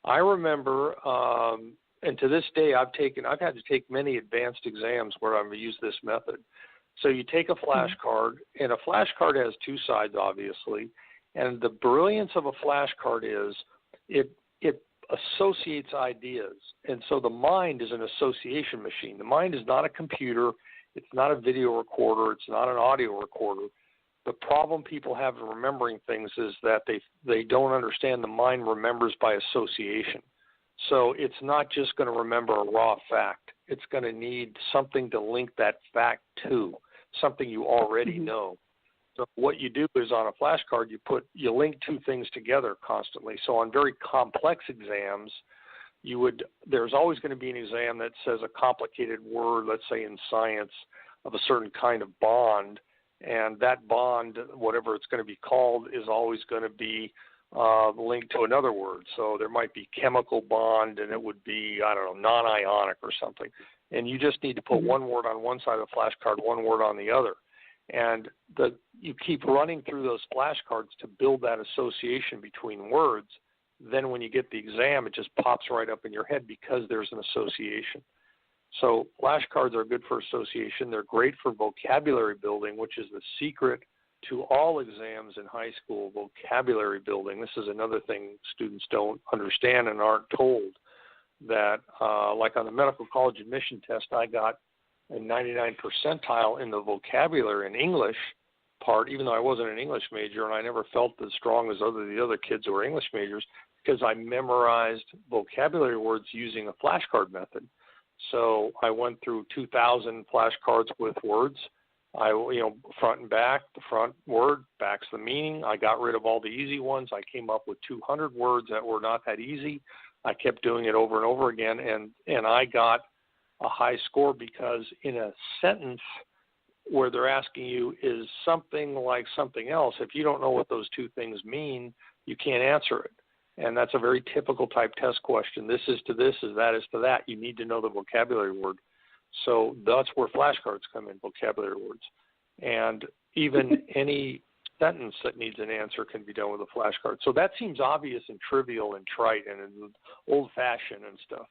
I remember. And to this day, I've had to take many advanced exams where I've used this method. So you take a flashcard, and a flashcard has 2 sides, obviously. And the brilliance of a flashcard is it associates ideas. And so the mind is an association machine. The mind is not a computer. It's not a video recorder. It's not an audio recorder. The problem people have in remembering things is that they don't understand the mind remembers by association. So it's not just going to remember a raw fact. it's going to need something to link that fact to, something you already know. So what you do is on a flashcard, you link two things together constantly. So on very complex exams, there's always going to be an exam that says a complicated word, let's say in science, of a certain kind of bond, and that bond, whatever it's going to be called, is always going to be linked to another word. So there might be chemical bond, and it would be, I don't know, non-ionic or something. And you just need to put one word on one side of the flashcard, one word on the other. And you keep running through those flashcards to build that association between words. Then when you get the exam, it just pops right up in your head because there's an association. So flashcards are good for association. They're great for vocabulary building, which is the secret to all exams in high school, vocabulary building. This is another thing students don't understand and aren't told, that like on the medical college admission test, I got a 99 percentile in the vocabulary and English part, even though I wasn't an English major, and I never felt as strong as the other kids who were English majors, because I memorized vocabulary words using a flashcard method. So I went through 2,000 flashcards with words. Front and back, the front word, back's the meaning. I got rid of all the easy ones. I came up with 200 words that were not that easy. I kept doing it over and over again, and I got a high score because in a sentence where they're asking you, is something like something else, if you don't know what those two things mean, you can't answer it. And that's a very typical type test question. This is to this, is that is to that. You need to know the vocabulary word. So that's where flashcards come in, vocabulary words. And even any sentence that needs an answer can be done with a flashcard. So that seems obvious and trivial and trite and old-fashioned and stuff.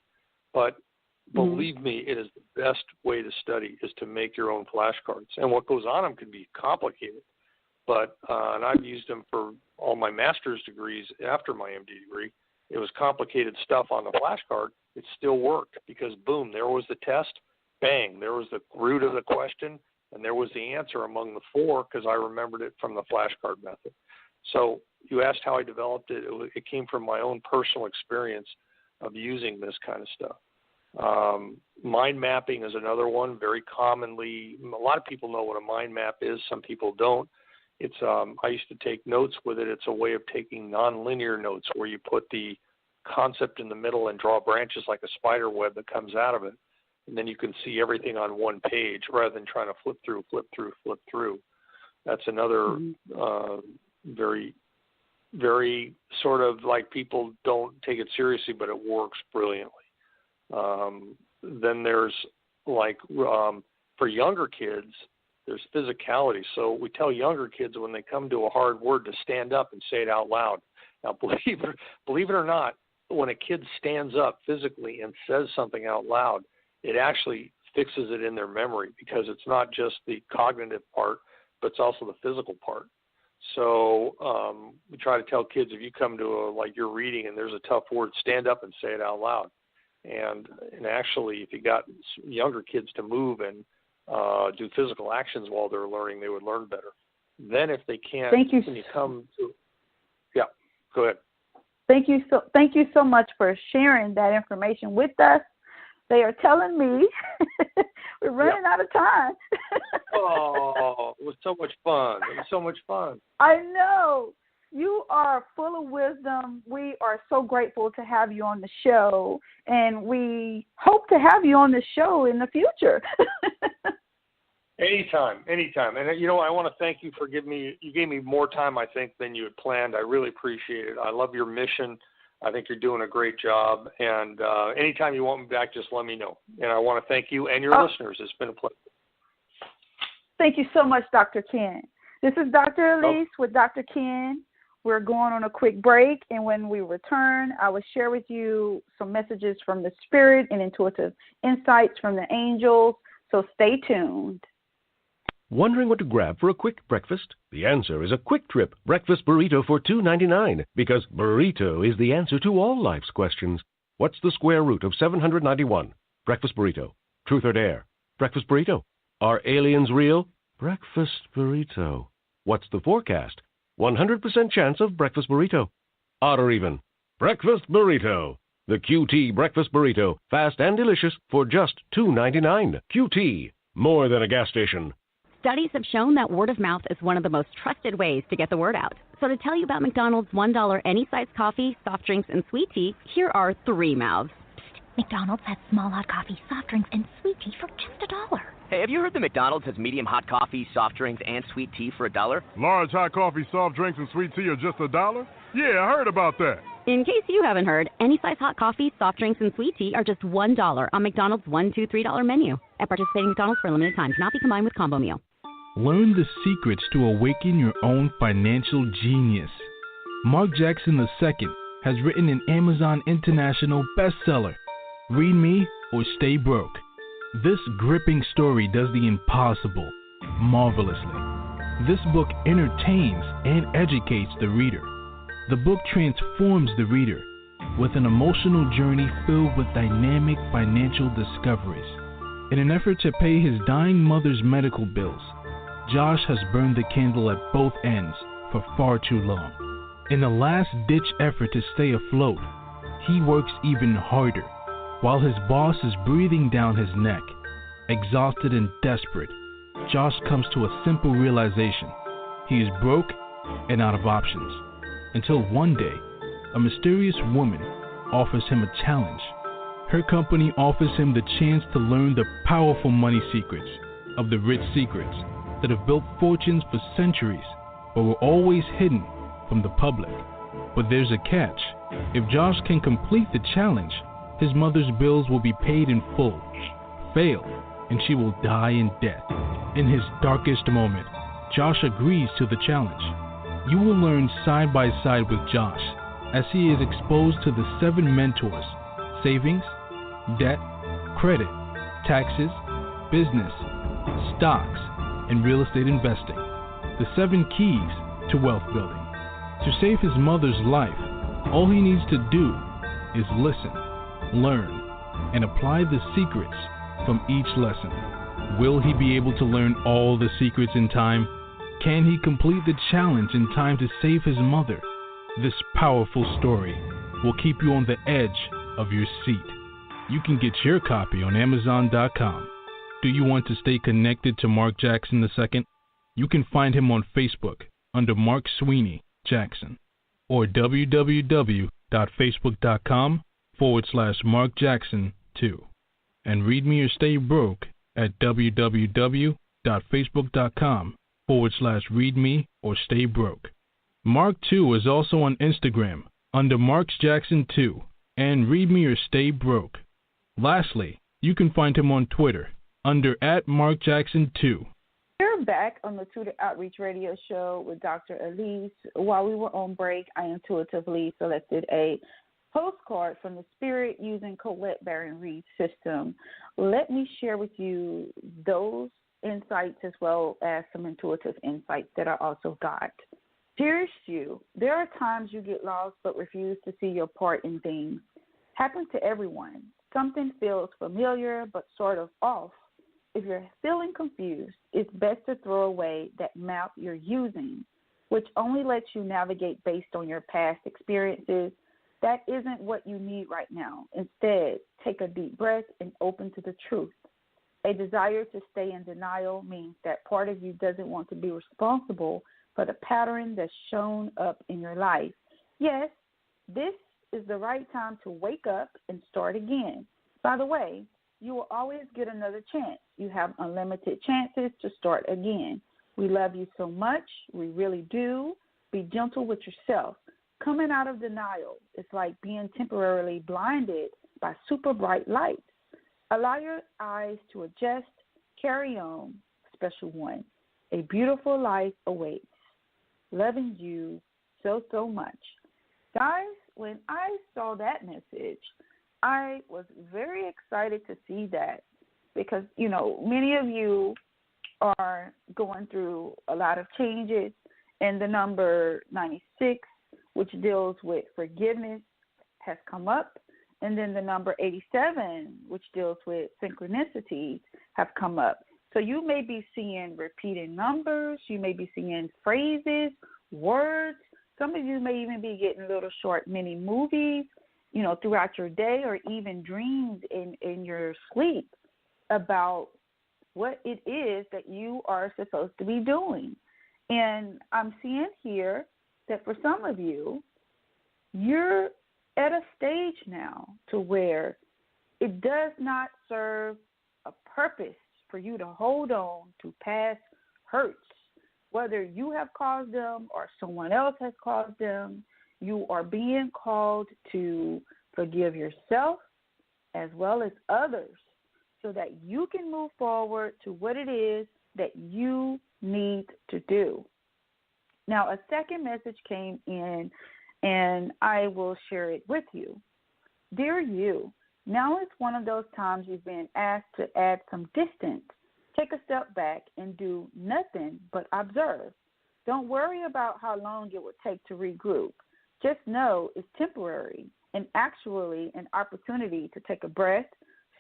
But believe me, it is the best way to study is to make your own flashcards. And what goes on them can be complicated. But and I've used them for all my master's degrees after my MD degree. It was complicated stuff on the flashcard. It still worked because, boom, there was the test. Bang, there was the root of the question, and there was the answer among the four because I remembered it from the flashcard method. So you asked how I developed it. It came from my own personal experience of using this kind of stuff. Mind mapping is another one. Very commonly, a lot of people know what a mind map is. Some people don't. It's I used to take notes with it. It's a way of taking nonlinear notes where you put the concept in the middle and draw branches like a spider web that comes out of it. And then you can see everything on one page rather than trying to flip through. That's another very, very sort of like people don't take it seriously, but it works brilliantly. Then there's like for younger kids, there's physicality. So we tell younger kids when they come to a hard word to stand up and say it out loud. Now, believe it or not, when a kid stands up physically and says something out loud, it actually fixes it in their memory because it's not just the cognitive part, but it's also the physical part. So we try to tell kids, if you come to like you're reading and there's a tough word, stand up and say it out loud. And actually, if you got younger kids to move and do physical actions while they're learning, they would learn better. Then if they can't, when you come to, yeah, go ahead. Thank you so much for sharing that information with us. They are telling me we're running out of time. Oh, it was so much fun. I know. You are full of wisdom. We are so grateful to have you on the show, and we hope to have you on the show in the future. Anytime. And, I want to thank you for you gave me more time, I think, than you had planned. I really appreciate it. I love your mission. I think you're doing a great job. And anytime you want me back, just let me know. And I want to thank you and your listeners. It's been a pleasure. Thank you so much, Dr. Ken. This is Dr. Elise with Dr. Ken. We're going on a quick break, and when we return, I will share with you some messages from the Spirit and intuitive insights from the angels, so stay tuned. Wondering what to grab for a quick breakfast? The answer is a Quick Trip breakfast burrito for $2.99, because burrito is the answer to all life's questions. What's the square root of 791? Breakfast burrito. Truth or dare? Breakfast burrito. Are aliens real? Breakfast burrito. What's the forecast? 100% chance of breakfast burrito. Odd or even? Breakfast burrito. The QT Breakfast Burrito, fast and delicious for just $2.99. QT, more than a gas station. Studies have shown that word of mouth is one of the most trusted ways to get the word out. So to tell you about McDonald's $1 any size coffee, soft drinks, and sweet tea, here are 3 mouths. McDonald's has small hot coffee, soft drinks, and sweet tea for just $1. Hey, have you heard that McDonald's has medium hot coffee, soft drinks, and sweet tea for $1? Large hot coffee, soft drinks, and sweet tea are just $1? Yeah, I heard about that. In case you haven't heard, any size hot coffee, soft drinks, and sweet tea are just $1 on McDonald's $1, $2, $3 menu. At participating McDonald's for a limited time. Cannot be combined with combo meal. Learn the secrets to awaken your own financial genius. Mark Jackson II has written an Amazon International bestseller, Read Me or Stay Broke. This gripping story does the impossible marvelously. This book entertains and educates the reader. The book transforms the reader with an emotional journey filled with dynamic financial discoveries. In an effort to pay his dying mother's medical bills, Josh has burned the candle at both ends for far too long. In a last-ditch effort to stay afloat, he works even harder while his boss is breathing down his neck. Exhausted and desperate, Josh comes to a simple realization. He is broke and out of options. Until one day, a mysterious woman offers him a challenge. Her company offers him the chance to learn the powerful money secrets of the rich secrets that have built fortunes for centuries, but were always hidden from the public. But there's a catch. If Josh can complete the challenge, his mother's bills will be paid in full. Fail, and she will die in death. In his darkest moment, Josh agrees to the challenge. You will learn side by side with Josh as he is exposed to the 7 mentors: savings, debt, credit, taxes, business, stocks, and real estate investing. The 7 keys to wealth building. To save his mother's life, all he needs to do is listen, learn, and apply the secrets from each lesson. Will he be able to learn all the secrets in time? Can he complete the challenge in time to save his mother? This powerful story will keep you on the edge of your seat. You can get your copy on Amazon.com. Do you want to stay connected to Mark Jackson II? You can find him on Facebook under Mark Sweeney Jackson or www.facebook.com/Mark Jackson 2. And read me or stay broke at www.facebook.com/read me or stay broke. Mark 2 is also on Instagram under Marks Jackson 2 and read me or stay broke. Lastly, you can find him on Twitter under @MarkJackson2. We're back on the Tutor Outreach Radio Show with Dr. Elise. While we were on break, I intuitively selected a postcard from the Spirit using Colette Baron Reed's system. Let me share with you those insights as well as some intuitive insights that I also got. Dearest you, there are times you get lost but refuse to see your part in things. Happens to everyone. Something feels familiar but sort of off. If you're feeling confused, it's best to throw away that map you're using, which only lets you navigate based on your past experiences. That isn't what you need right now. Instead, take a deep breath and open to the truth. A desire to stay in denial means that part of you doesn't want to be responsible for the pattern that's shown up in your life. Yes, this is the right time to wake up and start again. By the way, you will always get another chance. You have unlimited chances to start again. We love you so much. We really do. Be gentle with yourself. Coming out of denial is like being temporarily blinded by super bright lights. Allow your eyes to adjust. Carry on, special one. A beautiful life awaits. Loving you so, so much. Guys, when I saw that message, I was very excited to see that because, you know, many of you are going through a lot of changes, and the number 96, which deals with forgiveness, has come up, and then the number 87, which deals with synchronicities, have come up. So you may be seeing repeating numbers, you may be seeing phrases, words. Some of you may even be getting little short mini movies, throughout your day or even dreams in your sleep about what it is that you are supposed to be doing. And I'm seeing here that for some of you, you're at a stage now to where it does not serve a purpose for you to hold on to past hurts, whether you have caused them or someone else has caused them. You are being called to forgive yourself as well as others so that you can move forward to what it is that you need to do. Now, a second message came in, and I will share it with you. Dear you, now is one of those times you've been asked to add some distance. Take a step back and do nothing but observe. Don't worry about how long it would take to regroup. Just know it's temporary and actually an opportunity to take a breath,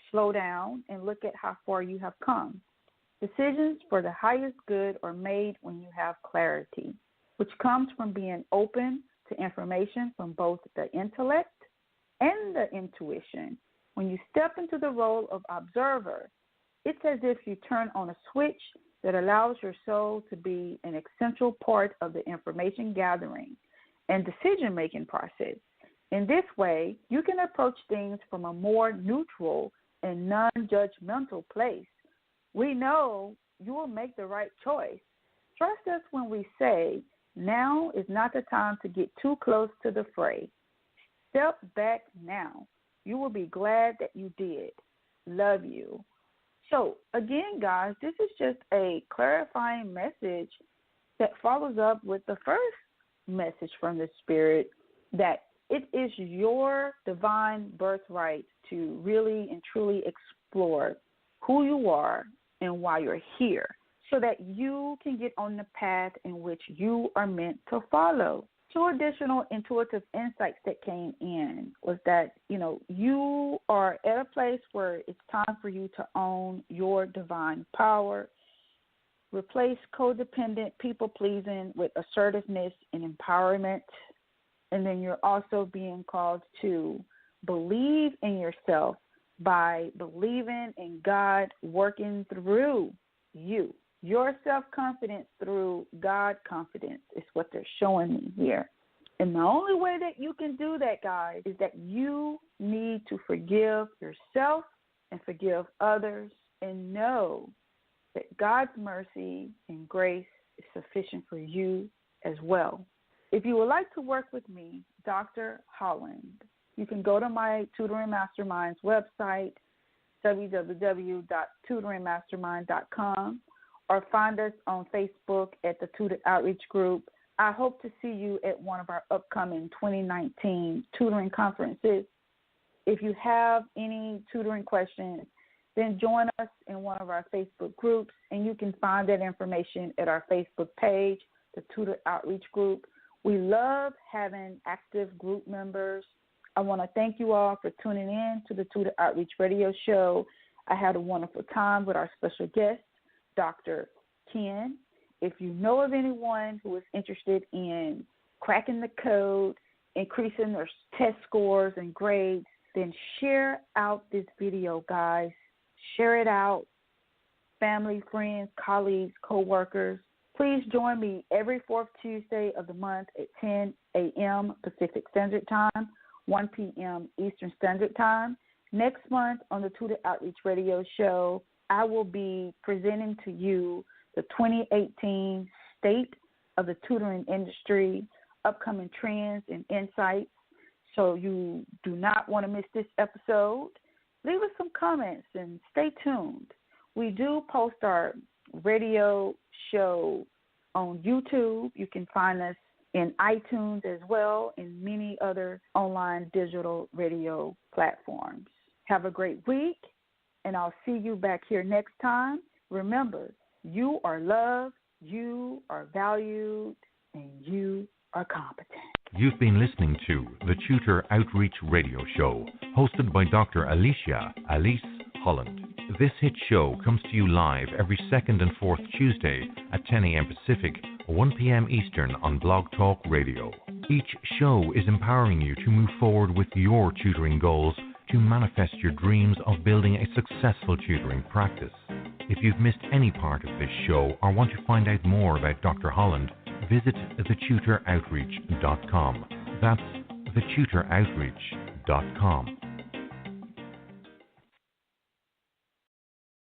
slow down, and look at how far you have come. Decisions for the highest good are made when you have clarity, which comes from being open to information from both the intellect and the intuition. When you step into the role of observer, it's as if you turn on a switch that allows your soul to be an essential part of the information gathering and decision-making process. In this way, you can approach things from a more neutral and non-judgmental place. We know you will make the right choice. Trust us when we say, now is not the time to get too close to the fray. Step back now. You will be glad that you did. Love you. So, again, guys, this is just a clarifying message that follows up with the first message from the Spirit, that it is your divine birthright to really and truly explore who you are and why you're here so that you can get on the path in which you are meant to follow. Two additional intuitive insights that came in was that, you are at a place where it's time for you to own your divine power, replace codependent people-pleasing with assertiveness and empowerment, and then you're also being called to believe in yourself by believing in God working through you. Your self-confidence through God confidence is what they're showing me here. And the only way that you can do that, guys, is that you need to forgive yourself and forgive others and know that God's mercy and grace is sufficient for you as well. If you would like to work with me, Dr. Holland, you can go to my Tutoring Mastermind's website, www.tutoringmastermind.com, or find us on Facebook at the Tutor Outreach Group. I hope to see you at one of our upcoming 2019 tutoring conferences. If you have any tutoring questions, then join us in one of our Facebook groups, and you can find that information at our Facebook page, the Tutor Outreach Group. We love having active group members. I want to thank you all for tuning in to the Tutor Outreach Radio Show. I had a wonderful time with our special guest, Dr. Kern. If you know of anyone who is interested in cracking the code, increasing their test scores and grades, then share out this video, guys. Share it out. Family, friends, colleagues, co-workers. Please join me every fourth Tuesday of the month at 10 a.m. Pacific Standard Time, 1 p.m. Eastern Standard Time. Next month on the Tutor Outreach Radio Show, I will be presenting to you the 2018 State of the Tutoring Industry, upcoming trends and insights. So you do not want to miss this episode. Leave us some comments and stay tuned. We do post our radio show on YouTube. You can find us in iTunes as well and many other online digital radio platforms. Have a great week, and I'll see you back here next time. Remember, you are loved, you are valued, and you are competent. You've been listening to the Tutor Outreach Radio Show, hosted by Dr. Alice Holland. This hit show comes to you live every second and fourth Tuesday at 10 a.m. Pacific, 1 p.m. Eastern on Blog Talk Radio. Each show is empowering you to move forward with your tutoring goals to manifest your dreams of building a successful tutoring practice. If you've missed any part of this show or want to find out more about Dr. Holland, visit thetutoroutreach.com. That's thetutoroutreach.com.